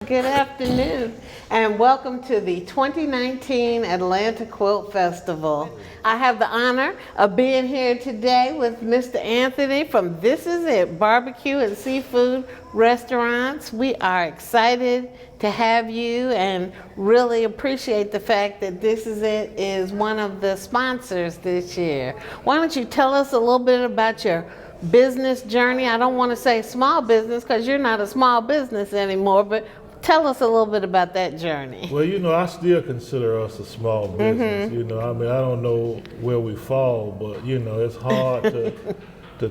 good afternoon, and welcome to the 2019 Atlanta Quilt Festival. I have the honor of being here today with Mr. Anthony from This Is It Barbecue and Seafood Restaurants. We are excited to have you and really appreciate the fact that This Is It is one of the sponsors this year. Why don't you tell us a little bit about your business journey? I don't want to say small business because you're not a small business anymore, but tell us a little bit about that journey. Well, I still consider us a small business. I mean, I don't know where we fall, but it's hard to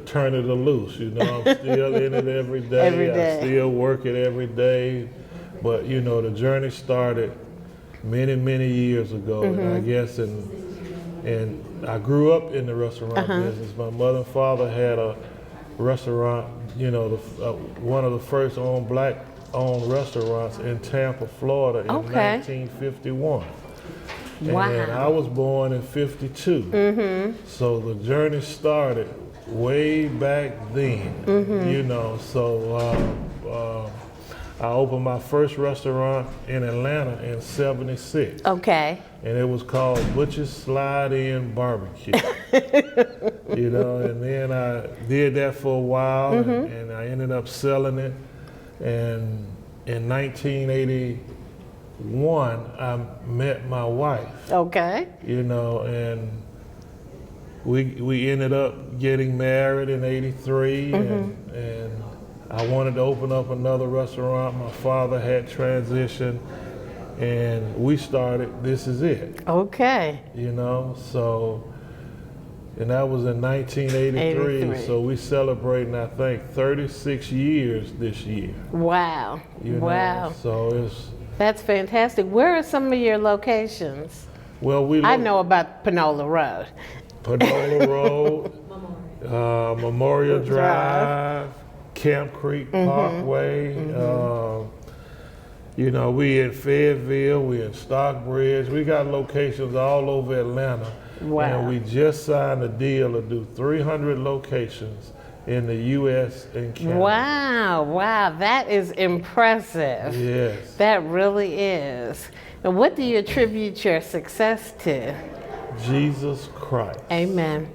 turn it loose. I'm still in it every day. Every day. I still work it every day. But the journey started many years ago, and I guess and I grew up in the restaurant business. My mother and father had a restaurant, one of the first black-owned restaurants in Tampa, Florida in 1951. Wow. And I was born in 52. So the journey started way back then, I opened my first restaurant in Atlanta in 76. Okay. And it was called Butch's Slide-In Barbecue. And then I did that for a while, and I ended up selling it. And in 1981, I met my wife. Okay. And we ended up getting married in 83, and I wanted to open up another restaurant. My father had transitioned, and we started This Is It. Okay. And that was in 1983. 83. So we celebrating, I think, 36 years this year. Wow. Wow. So That's fantastic. Where are some of your locations? Well, I know about Panola Road. Panola Road, Memorial Drive, Camp Creek Parkway. We in Fayetteville, we in Stockbridge. We got locations all over Atlanta. Wow. And we just signed a deal to do 300 locations in the U.S. and Canada. Wow, that is impressive. Yes. That really is. And what do you attribute your success to? Jesus Christ. Amen.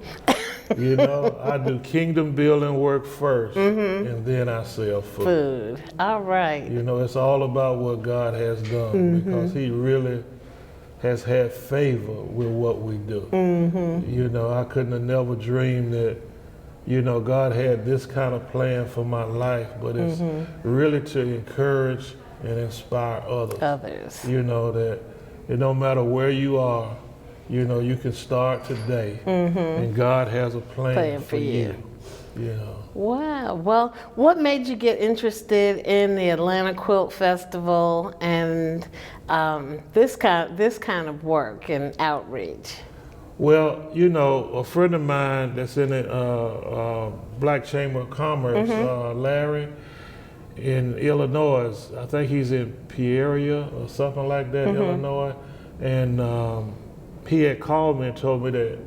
I do kingdom building work first, and then I sell food. All right. It's all about what God has done, because He really has had favor with what we do. I couldn't have never dreamed that, God had this kind of plan for my life, but it's really to encourage and inspire others. That it no matter where you are, you can start today, and God has a plan for you. Wow. Well, what made you get interested in the Atlanta Quilt Festival and this kind of work and outreach? Well, a friend of mine that's in the Black Chamber of Commerce, Larry, in Illinois, I think he's in Peoria or something like that, Illinois, and he had called me and told me that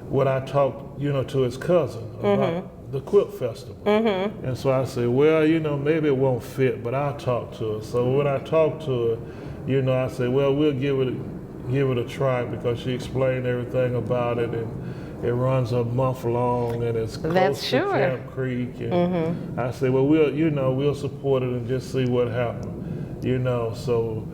what I talked, to his cousin about the Quilt Festival. And so I said, well, maybe it won't fit, but I'll talk to her. So when I talked to her, I said, well, we'll give it a try, because she explained everything about it, and it runs a month long, and it's close to Camp Creek. And I said, well, we'll support it and just see what happens. So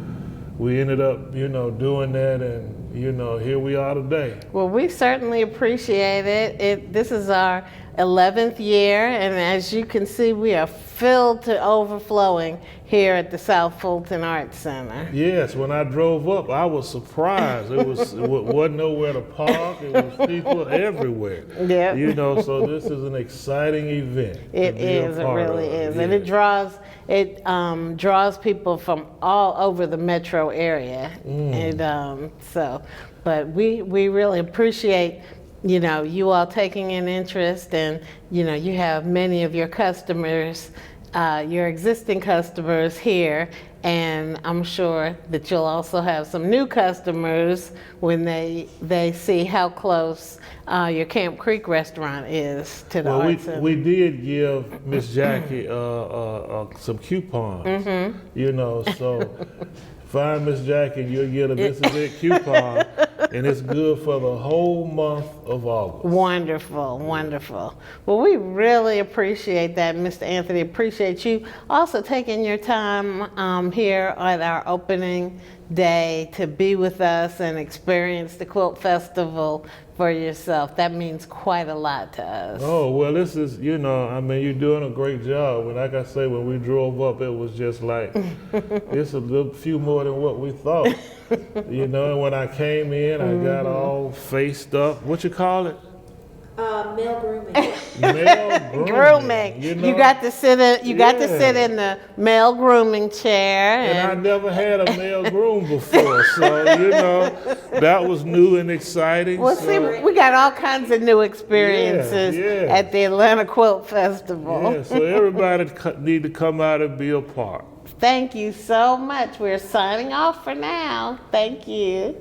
we ended up, doing that, and here we are today. Well, we certainly appreciate it. This is our 11th year, and as you can see, we are filled to overflowing here at the South Fulton Arts Center. Yes, when I drove up, I was surprised. It wasn't nowhere to park. It was people everywhere. Yeah. So this is an exciting event. It is. It really is, and it draws people from all over the metro area. But we really appreciate you all taking an interest, and you have many of your customers your existing customers here, and I'm sure that you'll also have some new customers when they see how close your Camp Creek restaurant is to the Well, Arts Center. we did give Miss Jackie some coupons, you know, so find Miss Jackie and you'll get a This Is It coupon, and it's good for the whole month of August. Wonderful, wonderful. Well, we really appreciate that, Mr. Anthony. Appreciate you also taking your time here at our opening day to be with us and experience the Quilt Festival for yourself. That means quite a lot to us. Oh, well, this is, you know, I mean, you're doing a great job. And like I say, when we drove up, it was just like, it's a little few more than what we thought. You know, and when I came in, I got all faced up. What you call it? Male grooming. Male Grooming. You know? You got to sit in the male grooming chair. And I never had a male groom before, so you know that was new and exciting. Well, so, see, we got all kinds of new experiences Yeah. at the Atlanta Quilt Festival. yeah, so everybody need to come out and be a part. Thank you so much. We're signing off for now. Thank you.